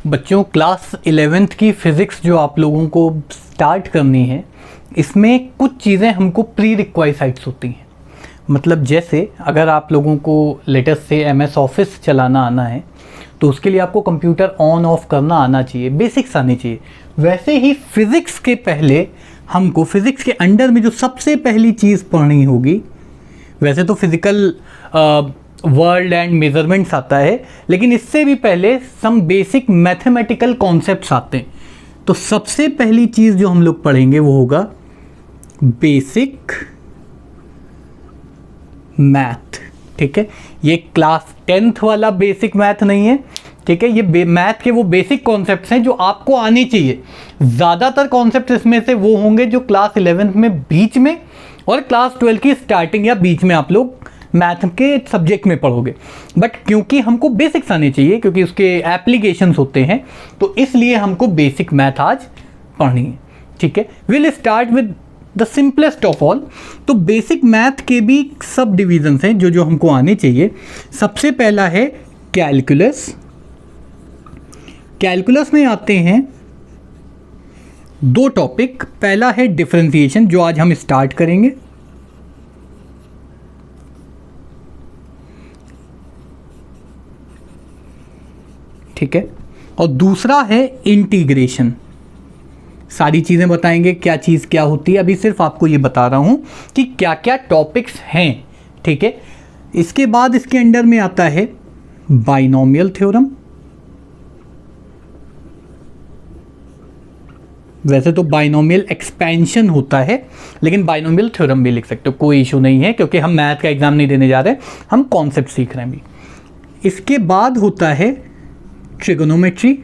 बच्चों class 11th की physics जो आप लोगों को स्टार्ट करनी है, इसमें कुछ चीज़ें हमको प्री रिक्वायर्ड होती हैं। मतलब जैसे अगर आप लोगों को लेटेस्ट से MS ऑफिस चलाना आना है तो उसके लिए आपको कंप्यूटर ऑन ऑफ करना आना चाहिए, बेसिक्स आनी चाहिए। वैसे ही फ़िज़िक्स के पहले हमको फ़िज़िक्स के अंडर में जो सबसे पहली चीज़ पढ़नी होगी, वैसे तो फिज़िकल वर्ल्ड एंड मेजरमेंट्स आता है, लेकिन इससे भी पहले सम बेसिक मैथमेटिकल कॉन्सेप्ट्स आते हैं। तो सबसे पहली चीज़ जो हम लोग पढ़ेंगे वो होगा बेसिक मैथ। ठीक है, ये क्लास 10th वाला बेसिक मैथ नहीं है। ठीक है, ये मैथ के वो बेसिक कॉन्सेप्ट्स हैं जो आपको आने चाहिए। ज़्यादातर कॉन्सेप्ट इसमें से वो होंगे जो क्लास 11th में बीच में और क्लास 12 की स्टार्टिंग या बीच में आप लोग मैथ के सब्जेक्ट में पढ़ोगे। बट क्योंकि हमको बेसिक्स आने चाहिए, क्योंकि उसके एप्लीकेशंस होते हैं, तो इसलिए हमको बेसिक मैथ आज पढ़नी है। ठीक है, will start with the simplest of all. तो बेसिक मैथ के भी सब डिविजन्स हैं जो हमको आने चाहिए। सबसे पहला है कैलकुलस। कैलकुलस में आते हैं दो टॉपिक। पहला है डिफरेंशिएशन, जो आज हम स्टार्ट करेंगे। ठीक है, और दूसरा है इंटीग्रेशन। सारी चीज़ें बताएंगे क्या चीज़ क्या होती है, अभी सिर्फ आपको ये बता रहा हूं कि क्या क्या टॉपिक्स हैं। ठीक है, इसके बाद इसके अंडर में आता है बाइनोमियल थ्योरम। वैसे तो बाइनोमियल एक्सपेंशन होता है, लेकिन बाइनोमियल थ्योरम भी लिख सकते हो, कोई इशू नहीं है, क्योंकि हम मैथ का एग्जाम नहीं देने जा रहे, हम कॉन्सेप्ट सीख रहे हैं भी। इसके बाद होता है ट्रिगोनोमेट्री।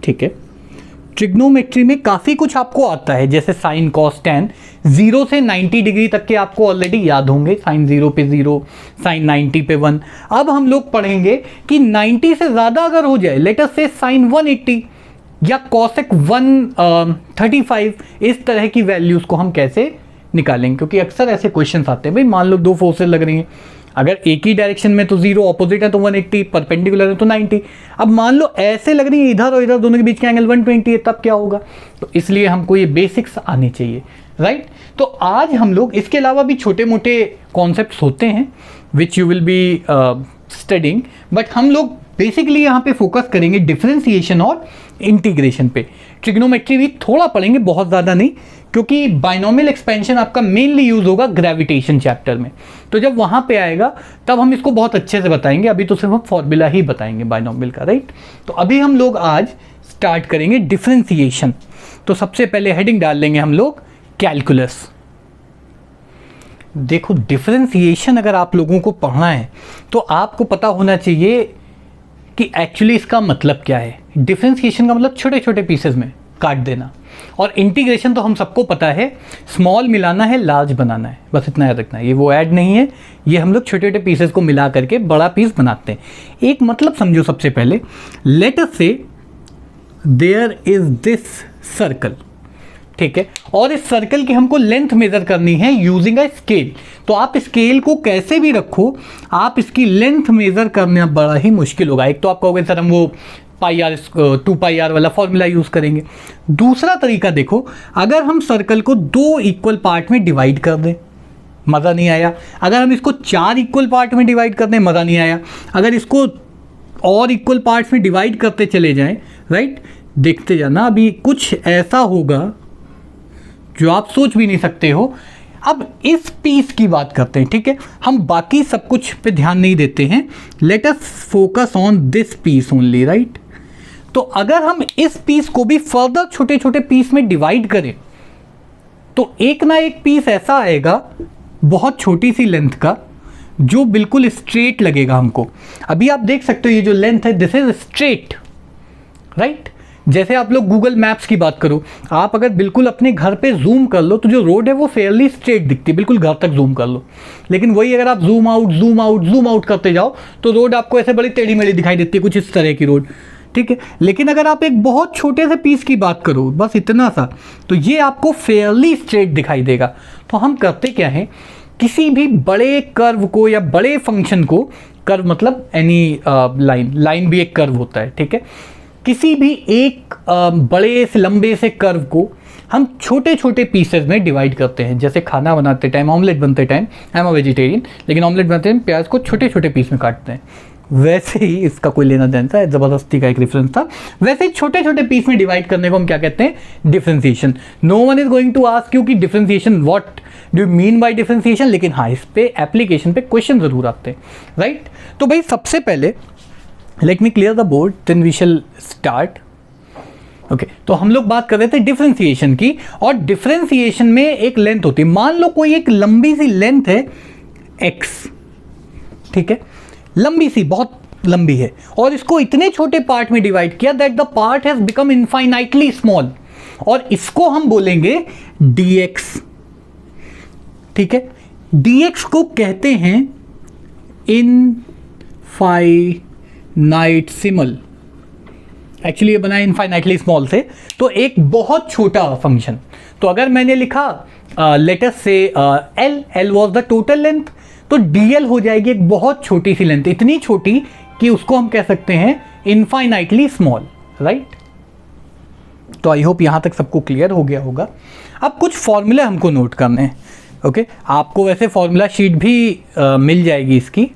ठीक है, ट्रिग्नोमेट्री में काफ़ी कुछ आपको आता है, जैसे साइन कॉस टेन। 0 से 90 डिग्री तक के आपको ऑलरेडी याद होंगे। साइन 0 पे 0, साइन 90 पे 1। अब हम लोग पढ़ेंगे कि 90 से ज़्यादा अगर हो जाए, लेट अस से साइन 180 या कॉसेक 135, इस तरह की वैल्यूज़ को हम कैसे निकालेंगे, क्योंकि अक्सर ऐसे क्वेश्चन आते हैं। भाई मान लो दो फोर्सेस लग रही हैं, अगर एक ही डायरेक्शन में तो 0, ऑपोजिट है तो 180, परपेंडिकुलर है तो 90। अब मान लो ऐसे लग रही है इधर और इधर, दोनों के बीच का एंगल 120 है, तब क्या होगा? तो इसलिए हमको ये बेसिक्स आने चाहिए, राइट। तो आज हम लोग, इसके अलावा भी छोटे मोटे कॉन्सेप्ट्स होते हैं which you will be studying, but हम लोग बेसिकली यहाँ पे फोकस करेंगे डिफरेंशिएशन और इंटीग्रेशन पे। ट्रिग्नोमेट्री भी थोड़ा पढ़ेंगे, बहुत ज़्यादा नहीं, क्योंकि बाइनोमियल एक्सपेंशन आपका मेनली यूज होगा ग्रेविटेशन चैप्टर में। तो जब वहाँ पे आएगा तब हम इसको बहुत अच्छे से बताएंगे, अभी तो सिर्फ हम फॉर्मूला ही बताएंगे बाइनोमियल का, राइट। तो अभी हम लोग आज स्टार्ट करेंगे डिफरेंशिएशन। तो सबसे पहले हेडिंग डाल लेंगे हम लोग कैलकुलस। देखो, डिफरेंशिएशन अगर आप लोगों को पढ़ना है तो आपको पता होना चाहिए कि एक्चुअली इसका मतलब क्या है। डिफरेंशिएशन का मतलब छोटे छोटे पीसेस में काट देना, और इंटीग्रेशन तो हम सबको पता है, स्मॉल मिलाना है, लार्ज बनाना है, बस इतना याद रखना है। ये वो ऐड नहीं है, ये हम लोग छोटे छोटे पीसेस को मिला करके बड़ा पीस बनाते हैं। एक मतलब समझो, सबसे पहले लेट अस से देयर इज दिस सर्कल। ठीक है, और इस सर्कल की हमको लेंथ मेजर करनी है यूजिंग अ स्केल। तो आप स्केल को कैसे भी रखो, आप इसकी लेंथ मेजर करना बड़ा ही मुश्किल होगा। एक तो आप कहोगे सर हम वो πr वाला फॉर्मूला यूज करेंगे। दूसरा तरीका देखो, अगर हम सर्कल को 2 इक्वल पार्ट में डिवाइड कर दें, मज़ा नहीं आया। अगर हम इसको 4 इक्वल पार्ट में डिवाइड कर दें, मज़ा नहीं आया। अगर इसको और इक्वल पार्ट्स में डिवाइड करते चले जाएं, राइट, देखते जाना, अभी कुछ ऐसा होगा जो आप सोच भी नहीं सकते हो। अब इस पीस की बात करते हैं, ठीक है, हम बाकी सब कुछ पे ध्यान नहीं देते हैं। Let us focus on this piece only, right. तो अगर हम इस पीस को भी फर्दर छोटे छोटे पीस में डिवाइड करें तो एक ना एक पीस ऐसा आएगा बहुत छोटी सी लेंथ का, जो बिल्कुल स्ट्रेट लगेगा हमको। अभी आप देख सकते हो ये जो लेंथ है, दिस इज स्ट्रेट, राइट। जैसे आप लोग गूगल मैप्स की बात करो, आप अगर बिल्कुल अपने घर पे जूम कर लो तो जो रोड है वो फेयरली स्ट्रेट दिखती है, बिल्कुल घर तक जूम कर लो। लेकिन वही अगर आप जूम आउट करते जाओ तो रोड आपको ऐसे बड़ी टेढ़ी मेढ़ी दिखाई देती है, कुछ इस तरह की रोड, ठीक है। लेकिन अगर आप एक बहुत छोटे से पीस की बात करो, बस इतना सा, तो ये आपको फेयरली स्ट्रेट दिखाई देगा। तो हम करते क्या हैं किसी भी बड़े कर्व को या बड़े फंक्शन को, कर्व मतलब एनी लाइन भी एक कर्व होता है, ठीक है, किसी भी एक बड़े से लंबे से कर्व को हम छोटे छोटे पीसेस में डिवाइड करते हैं। जैसे खाना बनाते टाइम, ऑमलेट बनते time, I am a vegetarian, लेकिन ऑमलेट बनाते टाइम प्याज को छोटे छोटे पीस में काटते हैं, वैसे ही इसका कोई लेना देना है, ज़बरदस्ती का एक रेफरेंस था। वैसे ही छोटे छोटे पीस में डिवाइड करने को हम क्या कहते हैं, differentiation. No one is going to ask you कि differentiation what do you mean by differentiation, लेकिन हाँ इस पे एप्लीकेशन पे क्वेश्चन जरूर आते हैं, राइट। तो भाई सबसे पहले let me clear the board then we shall start. Okay, तो हम लोग बात कर रहे थे डिफरेंशिएशन की, और डिफरेंशिएशन में एक लेंथ होती है। मान लो कोई एक लंबी सी लेंथ है x, ठीक है, लंबी सी, बहुत लंबी है, और इसको इतने छोटे पार्ट में डिवाइड किया that the part has become infinitely small, और इसको हम बोलेंगे dx, ठीक है। dx को कहते हैं इनफाइनाइटसिमल, एक्चुअली ये बना है इनफाइनाइटली स्मॉल से, तो एक बहुत छोटा फंक्शन। तो अगर मैंने लिखा लेट अस से l was the total length, तो dl हो जाएगी एक बहुत छोटी सी लेंथ, इतनी छोटी कि उसको हम कह सकते हैं इनफाइनाइटली स्मॉल, राइट। तो आई होप यहां तक सबको क्लियर हो गया होगा। अब कुछ फॉर्मूले हमको नोट करने हैं, ओके। आपको वैसे फॉर्मूला शीट भी मिल जाएगी इसकी,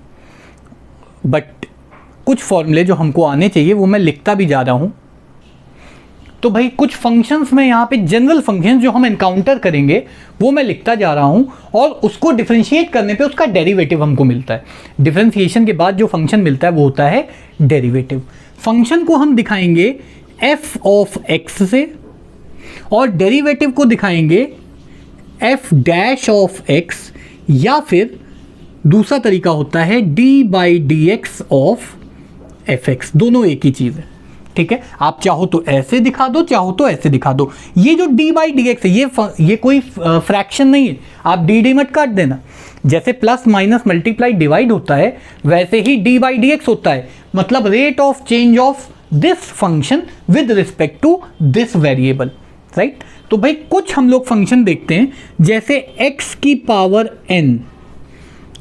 बट कुछ फॉर्मूले जो हमको आने चाहिए वो मैं लिखता भी जा रहा हूं। तो भाई कुछ फंक्शंस में यहाँ पे जनरल फंक्शन जो हम एनकाउंटर करेंगे वो मैं लिखता जा रहा हूं, और उसको डिफरेंशिएट करने पे उसका डेरिवेटिव हमको मिलता है। डिफरेंशिएशन के बाद जो फंक्शन मिलता है वो होता है डेरिवेटिव। फंक्शन को हम दिखाएंगे f ऑफ x से, और डेरिवेटिव को दिखाएंगे f डैश ऑफ x, या फिर दूसरा तरीका होता है d by D x of fx, दोनों एक ही चीज़ है, ठीक है। आप चाहो तो ऐसे दिखा दो, चाहो तो ऐसे दिखा दो। ये जो d बाई डी एक्स है ये कोई फ्रैक्शन नहीं है, आप डी मत काट देना। जैसे प्लस माइनस मल्टीप्लाई डिवाइड होता है, वैसे ही d बाई डी एक्स होता है, मतलब rate of change of this function with respect to this variable, right. तो भाई कुछ हम लोग फंक्शन देखते हैं, जैसे x की पावर n,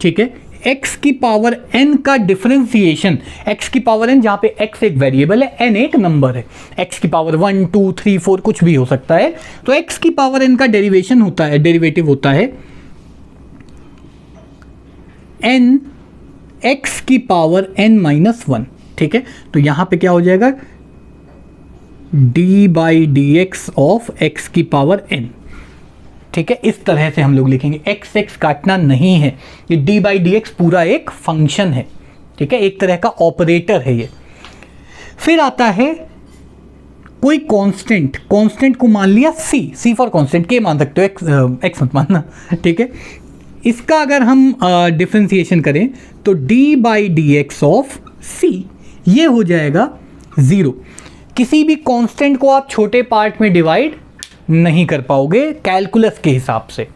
ठीक है, x की पावर n का डिफरेंशिएशन, x की पावर n, जहां पे x एक वेरिएबल है, n एक नंबर है, x की पावर 1 2 3 4 कुछ भी हो सकता है। तो x की पावर n का डेरिवेशन होता है, डेरिवेटिव होता है n x की पावर n माइनस 1, ठीक है। तो यहां पे क्या हो जाएगा, d by D x of x की पावर n, ठीक है। इस तरह से हम लोग लिखेंगे, x काटना नहीं है, ये d बाई डी एक्स पूरा एक फंक्शन है, ठीक है, एक तरह का ऑपरेटर है ये। फिर आता है कोई कांस्टेंट, कांस्टेंट को मान लिया c फॉर कांस्टेंट, के मान सकते हो, x मत मानना, ठीक है। इसका अगर हम डिफरेंशिएशन करें तो d by D x of c, ये हो जाएगा 0। किसी भी कांस्टेंट को आप छोटे पार्ट में डिवाइड नहीं कर पाओगे कैलकुलस के हिसाब से,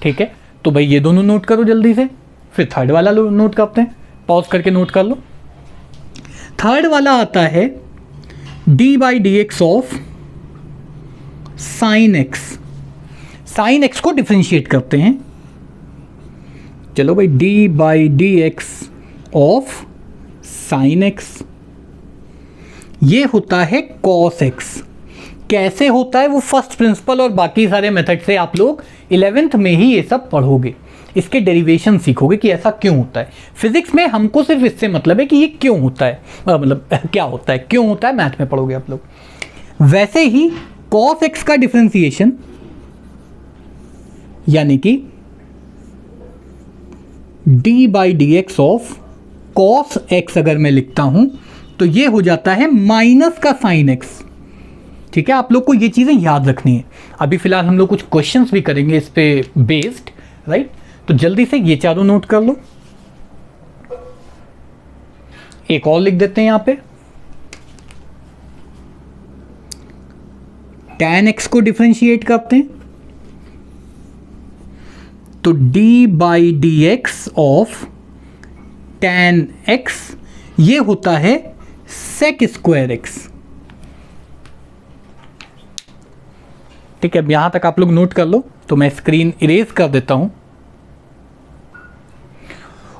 ठीक है। तो भाई ये दोनों नोट करो जल्दी से, फिर थर्ड वाला नोट करते हैं, पॉज करके नोट कर लो। थर्ड वाला आता है d by D x of sine x. Sine x को डिफरेंशिएट करते हैं, चलो भाई, d by D x of sine x, ये होता है cos x। कैसे होता है वो फर्स्ट प्रिंसिपल और बाकी सारे मेथड से आप लोग 11th में ही ये सब पढ़ोगे, इसके डेरिवेशन सीखोगे कि ऐसा क्यों होता है। फिजिक्स में हमको सिर्फ इससे मतलब है कि ये क्यों होता है, मतलब क्या होता है, क्यों होता है, मैथ में पढ़ोगे आप लोग। वैसे ही cos x का डिफरेंशिएशन, यानी कि d by D x of cos x अगर मैं लिखता हूं तो ये हो जाता है माइनस का साइन x, ठीक है। आप लोग को ये चीज़ें याद रखनी है। अभी फिलहाल हम लोग कुछ क्वेश्चंस भी करेंगे इस पे बेस्ड, राइट। तो जल्दी से ये चारों नोट कर लो। एक और लिख देते हैं यहाँ पे, tan x को डिफरेंशिएट करते हैं तो d by D x of tan x, ये होता है sec स्क्वायर x, ठीक है। अब यहां तक आप लोग नोट कर लो, तो मैं स्क्रीन इरेज कर देता हूं।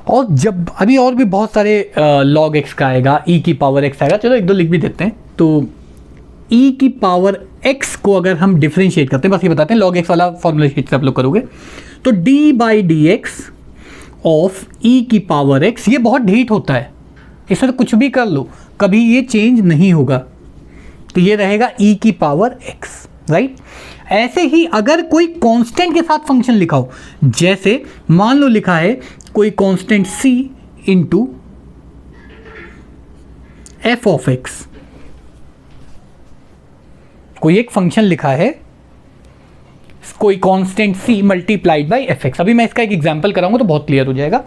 और जब अभी और भी बहुत सारे log x का आएगा, e की पावर x आएगा, चलो एक दो लिख भी देते हैं। तो e की पावर x को अगर हम डिफ्रेंशिएट करते हैं, बस ये बताते हैं, log x वाला फॉर्मूला शीट से आप लोग करोगे तो d by D x of e की पावर x, ये बहुत ढीठ होता है, इसमें तो कुछ भी कर लो कभी ये चेंज नहीं होगा, तो ये रहेगा e की पावर x, राइट। ऐसे ही अगर कोई कांस्टेंट के साथ फंक्शन लिखा हो, जैसे मान लो लिखा है कोई constant c into F of x, कोई एक फंक्शन लिखा है कोई constant c multiplied by F x. अभी मैं इसका एक एग्जांपल कराऊंगा तो बहुत क्लियर हो जाएगा।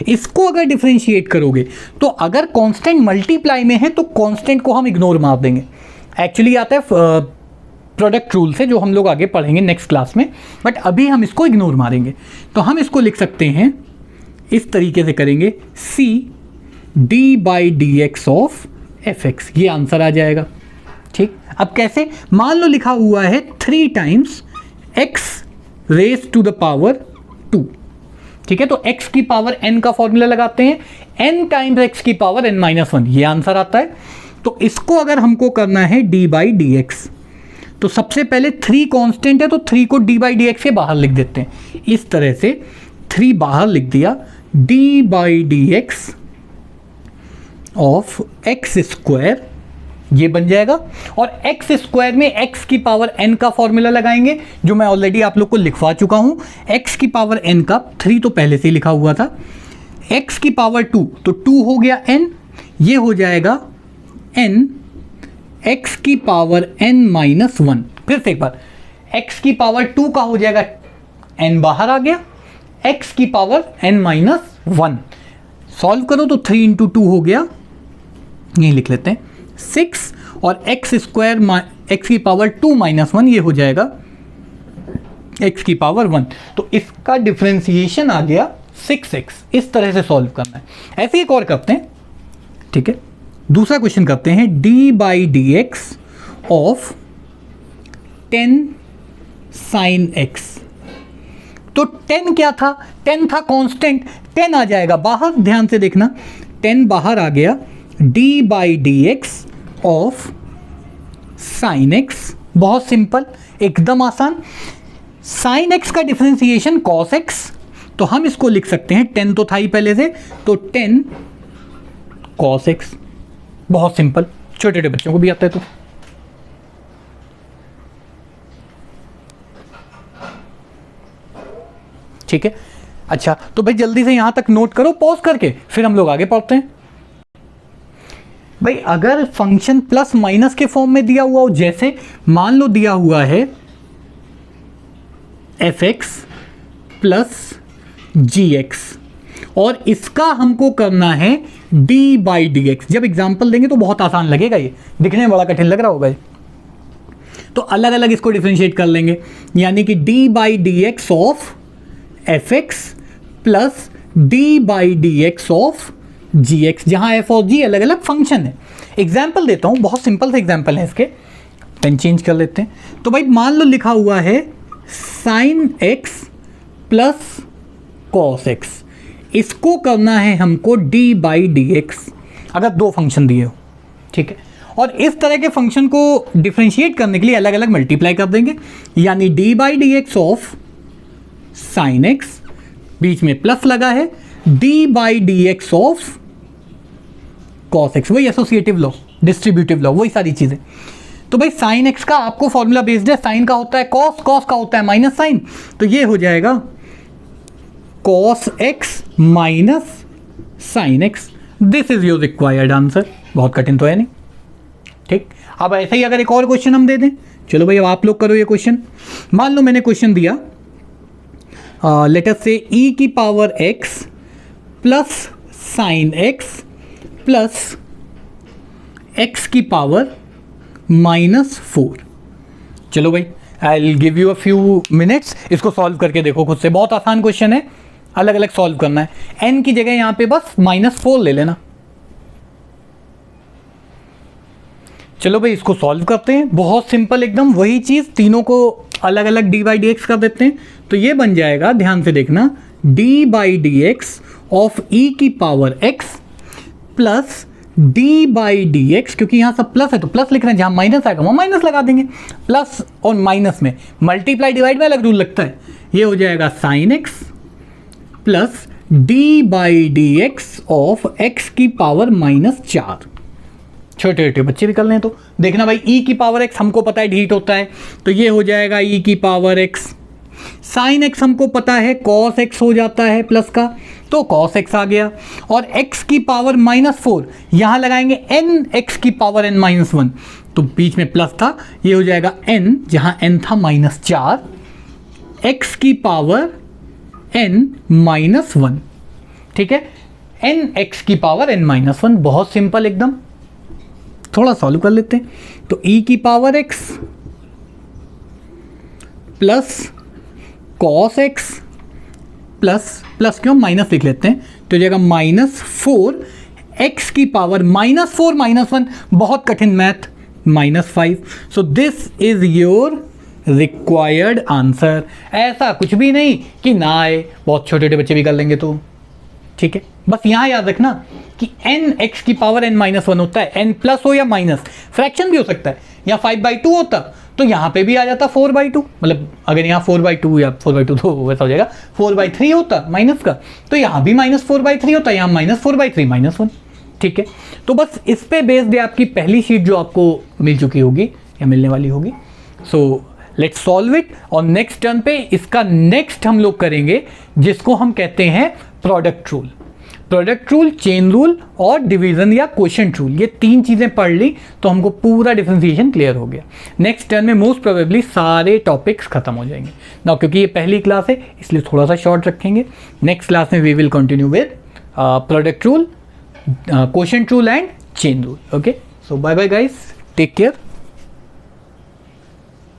इसको अगर डिफरेंशिएट करोगे तो अगर कांस्टेंट मल्टीप्लाई में है तो कांस्टेंट को हम इग्नोर मार देंगे। एक्चुअली आता है प्रोडक्ट रूल से, जो हम लोग आगे पढ़ेंगे नेक्स्ट क्लास में, बट अभी हम इसको इग्नोर मारेंगे। तो हम इसको लिख सकते हैं इस तरीके से करेंगे, c d by D x of f x, ये आंसर आ जाएगा। ठीक, अब कैसे, मान लो लिखा हुआ है 3 times x raise to the power 2, ठीक है, तो x की पावर n का फॉर्मूला लगाते हैं, n टाइम्स x की पावर n माइनस 1, ये आंसर आता है। तो इसको अगर हमको करना है d बाई डी एक्स, तो सबसे पहले 3 कांस्टेंट है तो 3 को d बाई डी एक्स के बाहर लिख देते हैं, इस तरह से 3 बाहर लिख दिया, d by D x of x square, ये बन जाएगा। और x स्क्वायर में x की पावर n का फॉर्मूला लगाएंगे, जो मैं ऑलरेडी आप लोग को लिखवा चुका हूं। x की पावर n का 3 तो पहले से ही लिखा हुआ था, x की पावर 2 तो 2 हो गया n, ये हो जाएगा n x की पावर n माइनस 1। फिर से एक बार, x की पावर 2 का हो जाएगा n बाहर आ गया, x की पावर n माइनस 1, सॉल्व करो तो 3 इंटू 2 हो गया, यही लिख लेते हैं 6, और x स्क्वायर x की पावर 2 माइनस 1, ये हो जाएगा x की पावर 1। तो इसका डिफरेंशिएशन आ गया 6x। इस तरह से सॉल्व करना है। ऐसे एक और करते हैं, ठीक है, दूसरा क्वेश्चन करते हैं, d by D x of 10 sine x। तो 10 क्या था, 10 था कांस्टेंट, 10 आ जाएगा बाहर, ध्यान से देखना, 10 बाहर आ गया, d by D x of sine x, बहुत सिंपल, एकदम आसान। साइन एक्स का डिफरेंशिएशन कॉस एक्स, तो हम इसको लिख सकते हैं, 10 तो था ही पहले से, तो 10 कॉस एक्स, बहुत सिंपल, छोटे छोटे बच्चों को भी आता है। तो ठीक है, अच्छा, तो भाई जल्दी से यहां तक नोट करो पॉज करके, फिर हम लोग आगे पढ़ते हैं। भाई अगर फंक्शन प्लस माइनस के फॉर्म में दिया हुआ हो, जैसे मान लो दिया हुआ है एफ एक्स प्लस जी एक्स, और इसका हमको करना है d बाई डी एक्स। जब एग्जाम्पल देंगे तो बहुत आसान लगेगा, ये दिखने में बड़ा कठिन लग रहा होगा, तो अलग अलग इसको डिफरेंशिएट कर लेंगे, यानी कि d by D x of f x plus d by D x of g x, जहां एफ और जी अलग अलग फंक्शन है। एग्जाम्पल देता हूं, बहुत सिंपल से एग्जाम्पल है इसके, पेन चेंज कर लेते हैं। तो भाई मान लो लिखा हुआ है sine x plus cos x, इसको करना है हमको d बाई डी एक्स, अगर 2 फंक्शन दिए हो, ठीक है, और इस तरह के फंक्शन को डिफरेंशिएट करने के लिए अलग अलग मल्टीप्लाई कर देंगे, यानी d by D x of sine X, बीच में प्लस लगा है, d by D x of cos X, वही एसोसिएटिव लॉ, डिस्ट्रीब्यूटिव लॉ, वही सारी चीज़ें। तो भाई साइन एक्स का आपको फॉर्मूला बेस्ड है, साइन का होता है कॉस, कॉस का होता है माइनस साइन, तो ये हो जाएगा cos x minus sine x, this is your required answer. बहुत कठिन तो है नहीं, ठीक। अब ऐसे ही अगर एक और क्वेश्चन हम दे दें, चलो भाई अब आप लोग करो ये क्वेश्चन। मान लो मैंने क्वेश्चन दिया, लेट अस से e की power x plus sign x plus x की पावर माइनस 4। चलो भाई I will give you a few minutes, इसको सॉल्व करके देखो खुद से, बहुत आसान क्वेश्चन है, अलग अलग सॉल्व करना है। n की जगह यहाँ पे बस -4 ले लेना। चलो भाई इसको सॉल्व करते हैं, बहुत सिंपल एकदम, वही चीज़, तीनों को अलग अलग d बाई डी एक्स कर देते हैं। तो ये बन जाएगा, ध्यान से देखना, d by D x of E की power X plus D by D X, क्योंकि यहाँ सब प्लस है तो प्लस लिख रहे हैं, जहाँ माइनस आएगा वहाँ माइनस लगा देंगे। प्लस और माइनस में मल्टीप्लाई डिवाइड में अलग रूल लगता है, ये हो जाएगा sine x plus D by D x of x की पावर -4। छोटे छोटे बच्चे भी कर लें तो देखना भाई, ई की पावर एक्स हमको पता है डिलीट होता है, तो ये हो जाएगा ई की पावर एक्स। साइन एक्स हमको पता है कॉस एक्स हो जाता है प्लस का, तो कॉस एक्स आ गया। और x की पावर -4 यहाँ लगाएंगे n x की पावर n -1, तो बीच में प्लस था, ये हो जाएगा n, जहाँ n था -4 x की पावर n -1। ठीक है, n x की पावर n -1, बहुत सिंपल एकदम। थोड़ा सॉल्व कर लेते हैं, तो e की power x plus cos x plus क्यों माइनस लिख लेते हैं, तो जाएगा -4 x की पावर -4 -1, बहुत कठिन math, -5। So this is your required answer. ऐसा कुछ भी नहीं कि ना आए, बहुत छोटे छोटे बच्चे भी कर लेंगे तो ठीक है। बस यहाँ याद रखना कि n x की पावर n -1 होता है, n प्लस हो या माइनस, फ्रैक्शन भी हो सकता है। यहाँ 5/2 होता तो यहाँ पे भी आ जाता 4/2, मतलब अगर यहाँ 4/2 या 4/2 तो वैसा हो जाएगा, 4/3 होता माइनस का, तो यहाँ भी -4/3 होता, यहाँ -4/3 -1। ठीक है, तो बस इस पे बेस्ड है आपकी पहली शीट जो आपको मिल चुकी होगी या मिलने वाली होगी। सो लेट्स सॉल्व इट, और नेक्स्ट टर्न पे इसका नेक्स्ट हम लोग करेंगे जिसको हम कहते हैं product rule. Product rule, chain rule और डिवीजन या क्वोशिएंट रूल, ये तीन चीज़ें पढ़ ली तो हमको पूरा डिफरेंशिएशन क्लियर हो गया। नेक्स्ट टर्न में मोस्ट प्रोबेबली सारे टॉपिक्स खत्म हो जाएंगे ना, क्योंकि ये पहली क्लास है इसलिए थोड़ा सा शॉर्ट रखेंगे। नेक्स्ट क्लास में we will continue with product rule, quotient rule and chain rule. Okay, so bye bye guys, take care.